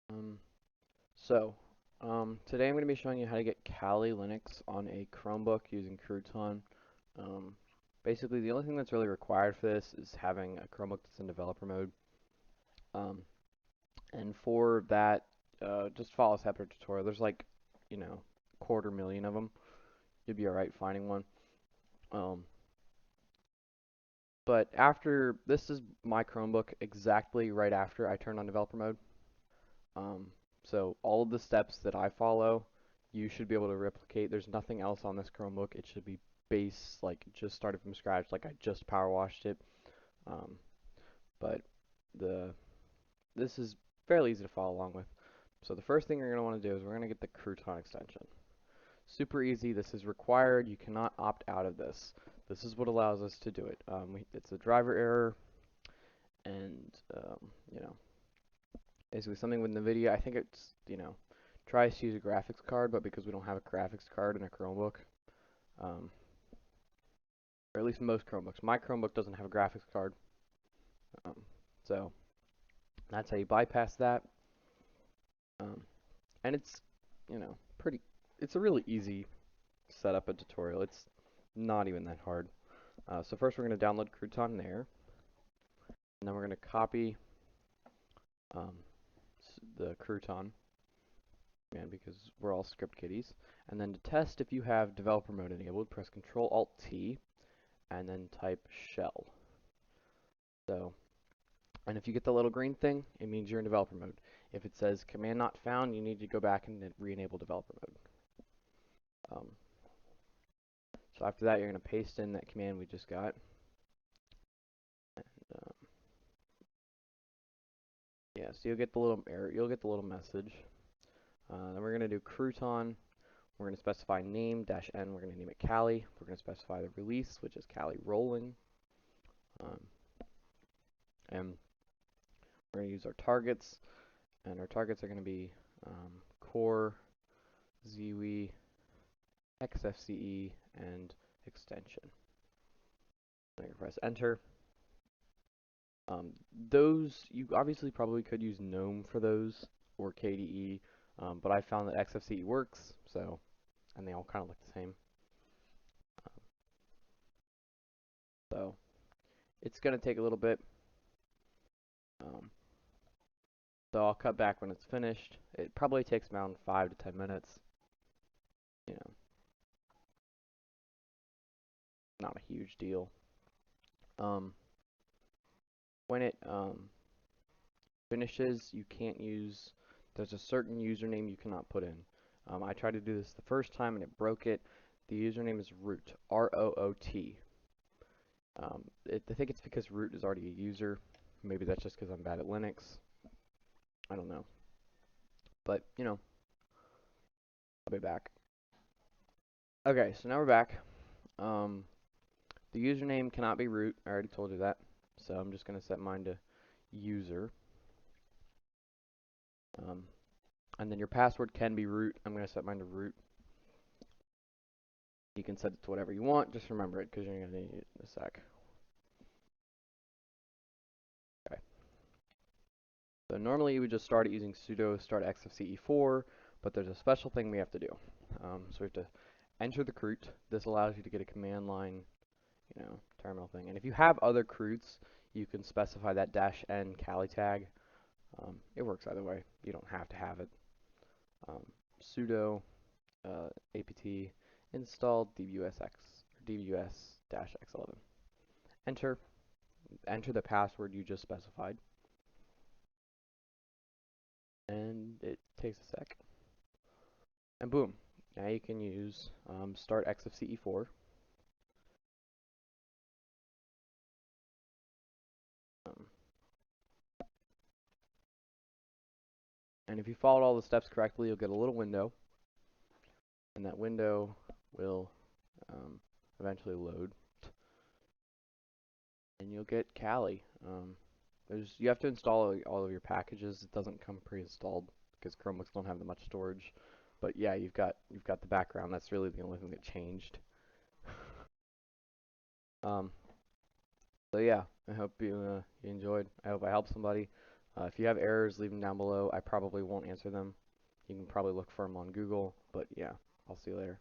Um, Today I'm going to be showing you how to get Kali Linux on a Chromebook using Crouton. Um, Basically, the only thing that's really required for this is having a Chromebook that's in developer mode. Um, and for that, just follow a separate tutorial. There's like, 250,000 of them. You'd be alright finding one. Um, but after, this is my Chromebook exactly right after I turned on developer mode. So all of the steps that I follow, you should be able to replicate. There's nothing else on this Chromebook. It should be base, like just started from scratch, like I just power washed it. Um, but the this is fairly easy to follow along with. So the first thing you're going to want to do is we're going to get the crouton extension. Super easy. This is required. You cannot opt out of this. This is what allows us to do it. It's a driver error, and you know, basically something with NVIDIA. I think it's, tries to use a graphics card, but because we don't have a graphics card in a Chromebook, um, or at least most Chromebooks. My Chromebook doesn't have a graphics card, um, so that's how you bypass that. Um, and it's, pretty. It's a really easy setup and tutorial. It's not even that hard. So first we're going to download Crouton there, and then we're going to copy um, the Crouton. Man, because we're all script kiddies. And then to test if you have developer mode enabled, press ctrl-alt-t and then type shell. So, and if you get the little green thing, it means you're in developer mode. If it says command not found, you need to go back and re-enable developer mode. So after that, you're going to paste in that command we just got. And, yeah, so you'll get the little error, you'll get the little message. Then we're going to do crouton. We're going to specify name -n. We're going to name it Kali. We're going to specify the release, which is Kali rolling. And we're going to use our targets, and our targets are going to be core, xiwi, xfce, and extension. I'm going to press enter. Those, you obviously probably could use GNOME for those, or KDE, but I found that xfce works, so, and they all kind of look the same. So, it's going to take a little bit. So I'll cut back when it's finished. It probably takes around 5 to 10 minutes. Not a huge deal. When it finishes, you can't use, there's a certain username you cannot put in. I tried to do this the first time and it broke it. The username is root, R-O-O-T. I think it's because root is already a user. Maybe that's just because I'm bad at Linux. I don't know. But, I'll be back. Okay, so now we're back. The username cannot be root. I already told you that. So I'm just going to set mine to user. And then your password can be root. I'm going to set mine to root. You can set it to whatever you want. Just remember it because you're going to need it in a sec. Okay. So normally you would just start it using sudo start xfce4, but there's a special thing we have to do. So we have to enter the ctroot. This allows you to get a command line, terminal thing. And if you have other croots, you can specify that -n Kali tag. It works either way. You don't have to have it. Sudo apt install dbus-x11. Enter the password you just specified. And it takes a sec. And boom. Now you can use start xfce4. And if you followed all the steps correctly, you'll get a little window. And that window will eventually load. And you'll get Kali. You have to install all of your packages. It doesn't come pre-installed because Chromebooks don't have that much storage. But yeah, you've got the background. That's really the only thing that changed. So yeah, I hope you enjoyed. I hope I helped somebody. If you have errors, leave them down below. I probably won't answer them. You can probably look for them on Google, but yeah, I'll see you later.